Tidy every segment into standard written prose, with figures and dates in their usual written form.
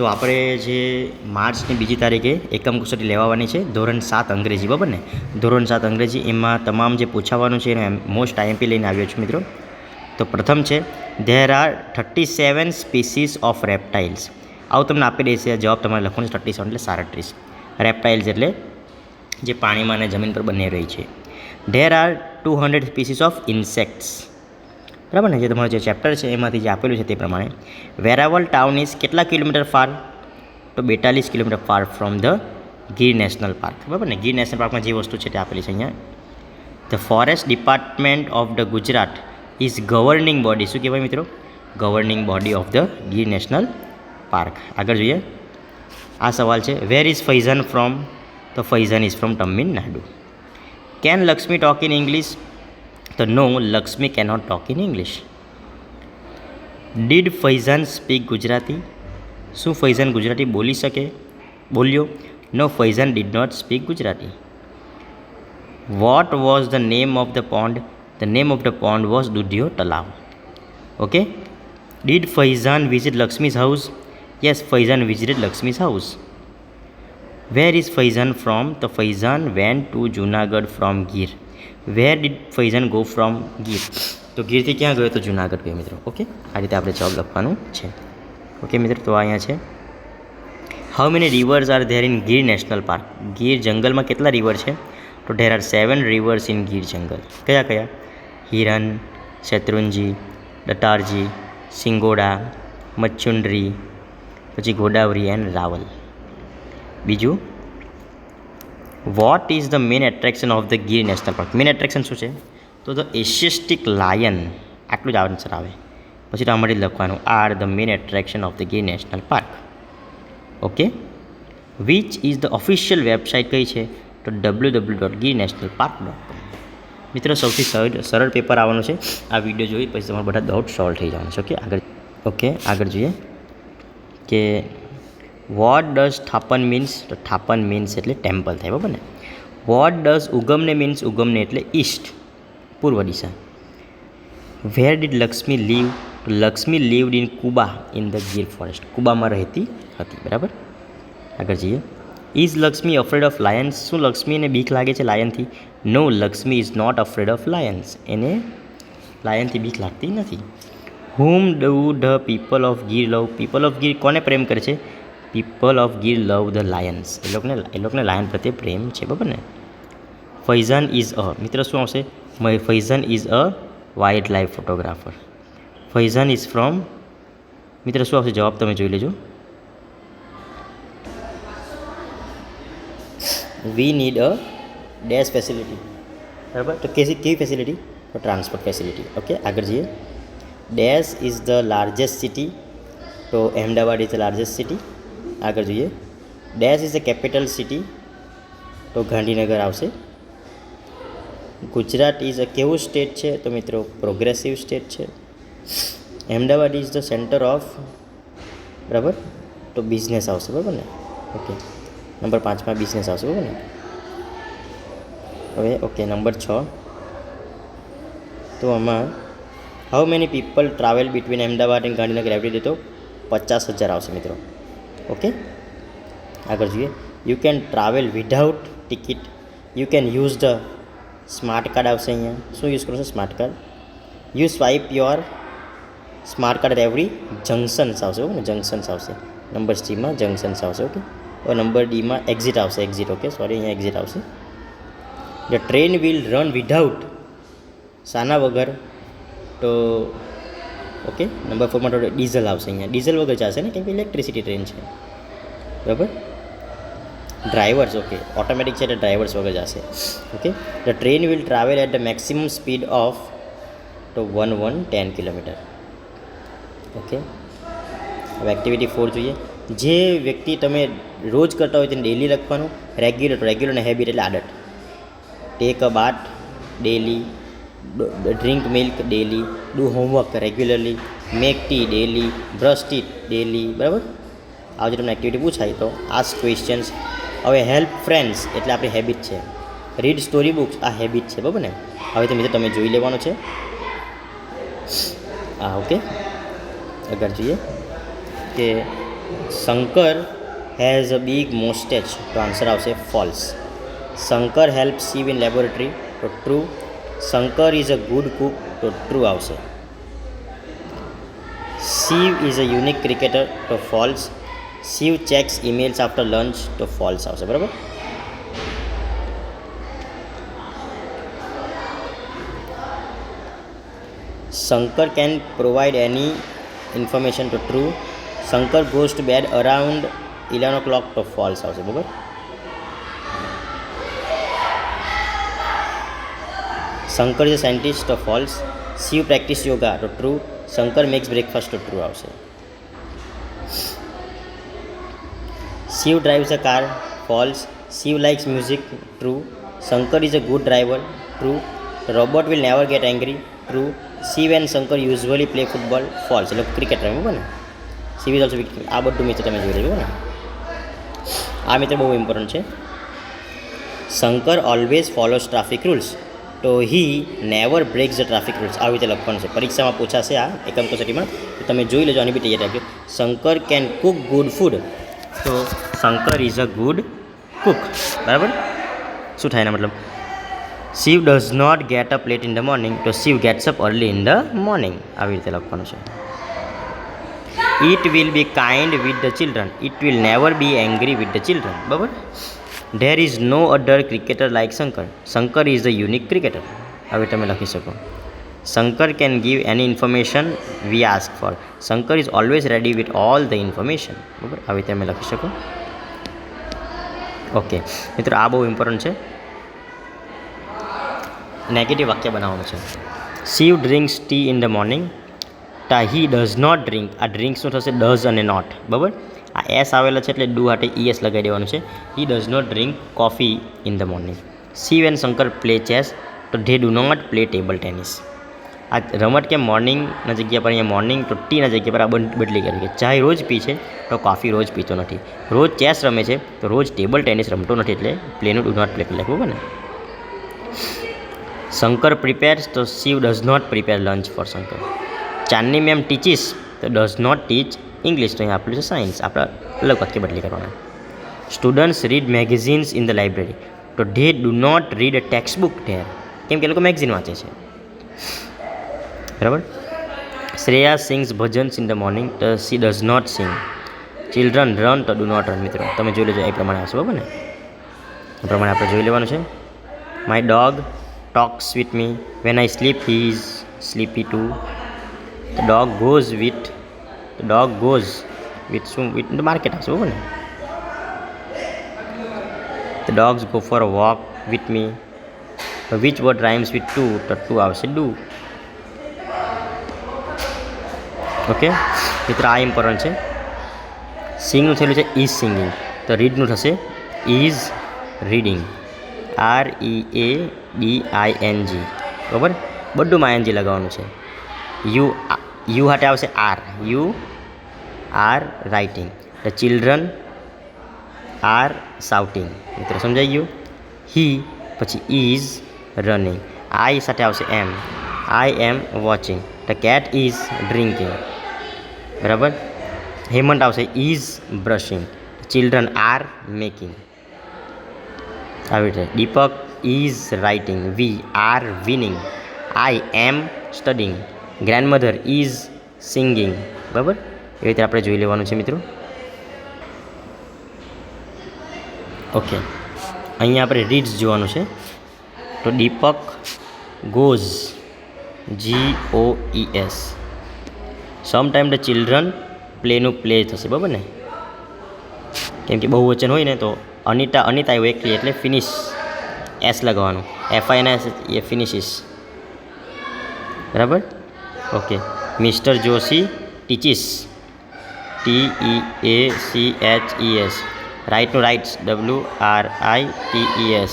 તો આપણે જે માર્ચની 2 તારીખે એકમ કસોટી લેવાની છે ધોરણ 7 અંગ્રેજી, બરાબર ને? ધોરણ 7 અંગ્રેજી, એમાં તમામ જે પૂછાવાનું છે એને મોસ્ટ આઈએમપી લઈને આવ્યો છું મિત્રો. તો પ્રથમ છે, there are 37 species of reptiles. આવું તમને આપી દેશે, જવાબ તમારે લખવાનો છે 37 એટલે 37. રેપ્ટાઇલ્સ એટલે જે પાણીમાં અને જમીન પર બંને રહી છે. There are 200 species of insects, બરાબર ને? જે તમારું જે ચેપ્ટર છે એમાંથી જે આપેલું છે તે પ્રમાણે. વેરાવલ ટાઉન ઇઝ કેટલા કિલોમીટર ફાર? તો 42 kilometre far from the Gir national park, બરાબર ને? ગીર નેશનલ પાર્કમાં જે વસ્તુ છે તે આપેલી છે અહીંયા. The forest department of the Gujarat is governing body. શું કહેવાય મિત્રો? Governing body of the Gir national park. આગળ જોઈએ. આ સવાલ છે, વેર ઇઝ ફૈઝન ફ્રોમ? તો Faizan is from Tamil Nadu. Can Lakshmi talk in English? તો no, Lakshmi cannot talk in English. Did Faizan speak Gujarati? શું ફૈઝન ગુજરાતી બોલી શકે? બોલ્યો? No, Faizan did not speak Gujarati. What was the name of the pond? The name of the pond was Dudhiyo Talav. Okay. Did Faizan visit Lakshmi's house? Yes, Faizan visited Lakshmi's house. Where is Faizan from? તો Faizan went two Junagadh from Gir. Where did Faizan go from Gir? તો ગીરથી ક્યાં ગયો? તો જુનાગઢ ગયો મિત્રો. Okay, આ રીતે આપણે જવાબ લખવાનું છે. ઓકે મિત્રો, તો અહીંયા છે, how many reverse are there in Gir national park? Gir જંગલમાં કેટલા રિવર છે? તો there are 7 reverse in Gir જંગલ. કયા કયા? હિરન, શેત્રુંજી, દતારજી, સિંગોડા, મચ્છુંડરી, પછી ગોદાવરી એન્ડ રાવલ. બીજું, what is the main attraction of the Gir national park? Main attraction શું છે? તો ધ એશિયાટિક લાયન. આટલું જ આન્સર આવે. પછી તો આમાંથી લખવાનું, are the main attraction of the Gir national park. Okay. Which is the official website કઈ છે? તો www.girnationalpark.com. મિત્રો, સૌથી સરળ પેપર આવવાનું છે. આ વિડીયો જોઈ પછી તમારા બધા ડાઉટ સોલ્વ થઈ જવાનું છે. આગળ જોઈએ કે વોટ ડઝ થાપન મીન્સ? તો થાપન મીન્સ એટલે ટેમ્પલ થાય, બરાબર ને? વોટ ડઝ ઉગમને મીન્સ? ઉગમને એટલે ઈસ્ટ, પૂર્વ દિશા. Where did Lakshmi live? તો Lakshmi lived in Kuba in the Gir forest. કુબામાં રહેતી હતી, બરાબર. આગળ જઈએ. Is Lakshmi afraid of lions? શું લક્ષ્મીને બીક લાગે છે લાયનથી? No, Lakshmi is not afraid of lions. એને લાયનથી બીક લાગતી નથી. Whom do the people of Gir love? People of Gir કોને પ્રેમ કરે છે? People of Gir love the lions. એ લોકોને લાયન પ્રત્યે પ્રેમ છે, બરાબર ને? ફૈઝાન ઇઝ અ, મિત્ર શું આવશે? Faizan is a wild life photographer. Faizan is from, મિત્ર શું આવશે? જવાબ તમે જોઈ લેજો. We need a dash facility, બરાબર. તો કેવી ફેસિલિટી? તો ટ્રાન્સપોર્ટ ફેસિલિટી. ઓકે, આગળ જઈએ. Dash is the largest city? તો Ahmedabad is the largest city. આગળ જોઈએ. Dash is the capital city? તો ગાંધીનગર આવશે. ગુજરાત ઇઝ અ કેવું સ્ટેટ છે? તો મિત્રો પ્રોગ્રેસિવ સ્ટેટ છે. Ahmedabad is the centre of, બરાબર, તો બિઝનેસ આવશે, બરાબર ને? ઓકે, નંબર 5માં બિઝનેસ આવશે, બરાબર ને? હવે ઓકે, નંબર 6. તો આમાં how many people travel between Ahmedabad and Gandhinagar every day? તો 50,000 આવશે મિત્રો. ઓકે, આગળ જોઈએ. You can travel without ticket. You can use the smart card આવશે અહીંયા. શું યુઝ કરો છો? Smart card. You swipe your smart card every junctions આવશે, ઓકે ને? જંક્શન્સ આવશે. નંબર C માં જંક્શન્સ આવશે. ઓકે, और नंबर डी में एक्जिट आवशे. एक्जिट, ओके, सॉरी, अहीं एक्जिट आवशे. The train will run without साना वगर? तो ओके, नंबर 4 में तो डीजल आवशे. अहीं डीजल वगर जशे ने, केम के इलेक्ट्रिसिटी ट्रेन है, बराबर. ड्राइवर्स, ओके, ऑटोमेटिक है तो ड्राइवर्स वगर जशे. Okay. The train will travel at the maximum speed of, तो 1110 किलोमीटर. ओके. अब एक्टिविटी 4 જોઈએ. જે વ્યક્તિ તમે રોજ કરતા હોય તેને ડેલી લખવાનું. રેગ્યુલર ને હેબિટ એટલે આદત. Take a bath daily, drink milk daily, do homework regularly, make tea daily, brush teeth daily, બરાબર. આ જે તમને એક્ટિવિટી પૂછાય તો આસ્ક ક્વેશ્ચન્સ. હવે હેલ્પ ફ્રેન્ડ્સ એટલે આપણી હેબિટ છે. રીડ સ્ટોરી બુક્સ આ હેબિટ છે, બરાબર ને? હવે તો મિત્રો તમે જોઈ લેવાનું છે. હા, ઓકે. આગળ જોઈએ કે Shankar has a big moustache તો આન્સર આવશે false. Shankar help Shiv in laboratory તો true. Shankar is a good cook તો ટ્રુ આવશે. Shiv is a unique cricketer તો false. Shiv checks emails after lunch તો ફોલ્સ આવશે. બરાબર. Shankar can provide any information તો true. Shankar goes to bed around 11 o'clock તો ફોલ્સ આવશે. બરાબર. શંકર ઇઝ અ સાયન્ટિસ્ટ તો ફોલ્સ. શિવ પ્રેક્ટિસ યોગા તો ટ્રુ. શંકર મેક્સ બ્રેકફાસ્ટ તો ટ્રુ આવશે. Shiv drives a car false. Shiv likes music true. Shankar is a good driver true. Robot will never get angry true. Shiv and Shankar usually play football false. એટલે cricket રમે બરાબર ને. Shiv is also wicket. આ બધું મિત્ર તમે જોઈ લેજો ને. આ મિત્ર બહુ ઇમ્પોર્ટન્ટ છે. Shankar always follows traffic rules તો he never breaks the traffic rules. આવી રીતે લખવાનું છે. પરીક્ષામાં પૂછાશે આ એકમ કસોટીમાં. તો તમે જોઈ લેજો, આની બી તૈયાર રાખજો. Shankar can cook good food તો Shankar is a good cook. બરાબર. શું થાય એના મતલબ? Shiv does not get up late in the morning તો Shiv gets up early in the morning. આવી રીતે લખવાનું છે. It will be kind with the children. It will never be angry with the children. બરાબર. There is no other cricketer like Shankar. Shankar is a unique cricketer. હવે તમે લખી શકો. Shankar can give any information V ask for. Shankar is always ready with all the information. બરાબર. આવી તમે લખી શકો. ઓકે મિત્રો, આ બહુ ઇમ્પોર્ટન્ટ છે. નેગેટિવ વાક્ય બનાવવાનું છે. Shiv drinks tea in the morning તા હી ડઝ નોટ ડ્રિંક. આ ડ્રિંક્સનું થશે ડઝ અને નોટ. બરાબર. આ એસ આવેલા છે એટલે ડુ હાટે ઈએસ લગાવી દેવાનું છે. He does not drink coffee in the morning. Shiv and Shankar play chess તો they do not play table tennis. આ રમત કે મોર્નિંગના જગ્યા પર અહીંયા મોર્નિંગ તો ટીના જગ્યા પર આ બદલી કરી કે ચાય રોજ પી છે તો કોફી રોજ પીતો નથી. રોજ ચેસ રમે છે તો રોજ ટેબલ ટેનિસ રમતો નથી. એટલે પ્લેનું ડુ નોટ પ્લે કરી લખવું ને. શંકર પ્રિપેર્સ તો Shiv does not prepare lunch for Shankar. Chandni ma'am teaches તો ડઝ નોટ ટીચ ઇંગ્લિશ. તો અહીંયા આપેલું છે સાયન્સ. આપણે અલગ વાક્ય બદલી કરવાના. Students read magazines in the library તો they do not read a text book there. કેમ કે એ લોકો મેગઝિન વાંચે છે. બરાબર. Shreya sings bhajans in the morning તો she does not sing. Children run તો ડુ નોટ રન. મિત્રો તમે જોઈ લેજો, એ પ્રમાણે આવશે. બરાબર ને. એ પ્રમાણે આપણે જોઈ લેવાનું છે. My dog talks with me when I sleep he is sleepy too. The dog goes with શું વિથ ધ માર્કેટ આવશે. બરાબર ને. The dogs go for a walk with me. Which word rhymes with too તો too આવશે do. Okay મિત્ર, આ important છે. સિંગનું થયેલું છે ઇઝ સિંગિંગ તો રીડનું થશે ઇઝ રીડિંગ. READING. બરાબર. બધુંમાં ING લગાવવાનું છે. યુ હાટે આવશે are. You are writing. The children are shouting. મિત્રો સમજાઈ ગયું. હી પછી ઇઝ રનિંગ. આઈ સાથે આવશે am. I am watching. The cat is drinking. બરાબર. હેમંત આવશે is brushing. Children are making. આવી રીતે Deepak is writing. We are winning. I am studying. Grandmother is singing. બરાબર. એ રીતે આપણે જોઈ લેવાનું છે મિત્રો. ઓકે, અહીંયા આપણે રીડ્સ જોવાનું છે. તો Deepak goes GOES. Sometime the children પ્લેનું પ્લે થશે. બરાબર ને. કેમ કે બહુ વચન હોય ને તો અનિતા આવ્યું એકલી એટલે ફિનિશ એસ લગાવવાનું. FINS એ ફિનિશિસ. બરાબર. ઓકે. Mister Joshi teaches. TEACHES. રાઇટનું રાઇટ્સ WRITES.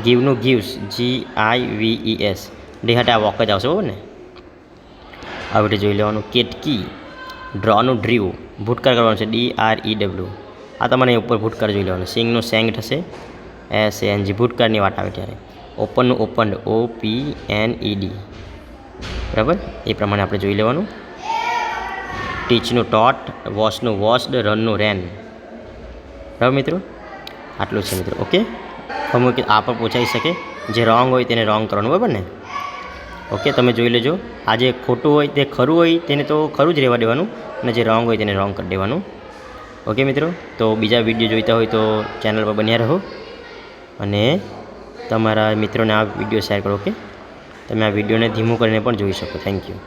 ગીવનું ગીવ્સ GIVES. ડે હાટે આ વોક જ આવશે. બરાબર ને. આવી રીતે જોઈ લેવાનું. કેટકી. ડ્રોનું ડ્રીવ. ભૂટકાર કરવાનું છે DREW. આ તમારે ઉપર ભૂટકાર જોઈ લેવાનું. સિંગનું સેંગ થશે SANG. ભૂટકારની વાત આવે ત્યારે. ઓપનનું ઓપન્ડ OPNED. બરાબર. એ પ્રમાણે આપણે જોઈ લેવાનું. ટીચનું ટોટ, વોશનું વોશડ, રનનું રેન. બરાબર મિત્રો, આટલું છે મિત્રો. ઓકે, અમુક આ પણ પૂછાઈ શકે, જે રોંગ હોય તેને રોંગ કરવાનું, બરાબર ને. ઓકે, તમે જોઈ લેજો. આ જે ખોટું હોય તે ખરું હોય તેને તો ખરું જ રહેવા દેવાનું, અને જે રોંગ હોય તેને રોંગ કરી દેવાનું. ઓકે મિત્રો, તો બીજા વિડીયો જોઈતા હોય તો ચેનલ પર બન્યા રહો અને તમારા મિત્રોને આ વિડીયો શેર કરો. ઓકે, તમે આ વિડીયોને ધીમું કરીને પણ જોઈ શકો. Thank you.